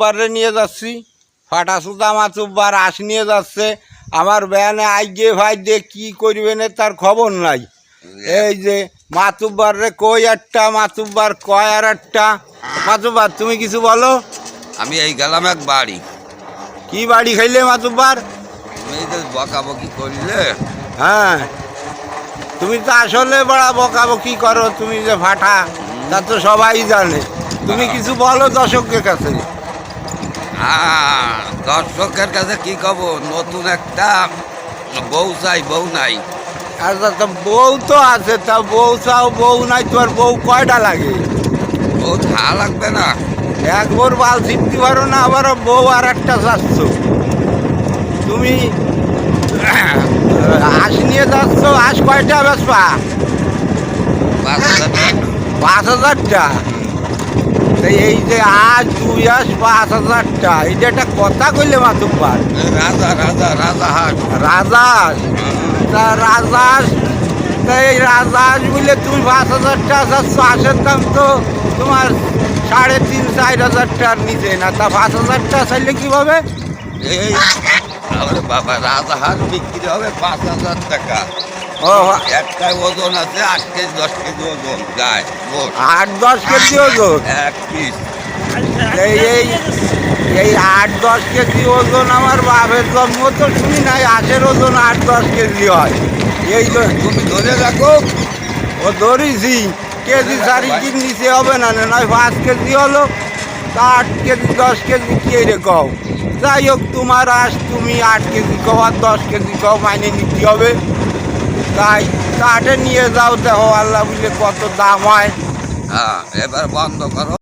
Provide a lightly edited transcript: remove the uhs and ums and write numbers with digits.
মাতুব্বারে নিয়ে যাচ্ছি, ফাটা সুতা মাতুব্বার আঁশ নিয়ে যাচ্ছে। আমার ব্যানে আইগে ভাই দিয়ে কী করবেন তার খবর নাই। এই যে মাতুব্বার রে কই একটা, মাতুব্বার কয় আর একটা। মাতুব্বার তুমি কিছু বলো। আমি এই গেলাম এক বাড়ি। কি বাড়ি খাইলে মাতুব্বার? তুমি এই যে বকাবকি করলে। হ্যাঁ, তুমি তো আসলে বড় বকাবকি করো, তুমি যে ফাটা তা তো সবাই জানে। তুমি কিছু বলো দর্শকের কাছে। দর্শকের কাছে কি কব, নতুন একটা বউ চাই, বউ নাই। আচ্ছা, তো বউ তো আছে, তা বউ চাও, বউ নাই, তোমার বউ কয়টা লাগে? বউ থা লাগবে না। একবার বাল ছিটতে পারো না, আবার বউ আর একটা যাচ্ছ। তুমি হাঁস নিয়ে যাচ্ছ, হাঁস কয়টা বেচবা? 5,000 টাকা। 5,000টা। এই যে আজ 2 হাঁস 5,000টা, এটা একটা কথা কইলে মাতুব্বার। রাজা রাজা রাজা হাট। রাজাস, তা রাজাস, তা এই রাজাস বলে তুমি 5,000টা যাচ্ছ। হাঁসের দাম তো তোমার 3,500-4,000টার নিচে না, তা 5,000টা চাইলে কীভাবে? এই আরে বাবা, রাজা হাট বিক্রি হবে 5,000 টাকা। ও, একটাই ওজন আছে 8 কেজি 10 কেজি ওজন গায়ে। 8-10 কেজি ওজন। এক পিস। এই এই এই 8-10 কেজি ওজন আমার বাপের জন্ম তো শুনি নাই হাঁসের ওজন 8-10 কেজি হয়। এই তুমি ধরে রাখো। ও ধরেছি, কেজি 4 নিচে হবে না, নয় 5 কেজি হলো, তা 8 কেজি 10 কেজি কে রে কও। যাই হোক, তোমার হাঁস, তুমি 8 কেজি কও আর 10 কেজি কও, মাইনে নিতে হবে। তাই কাঠে নিয়ে যাও, দেখো আল্লাহ বুঝলে কত দাম হয়। হ্যাঁ, এবার বন্ধ করো।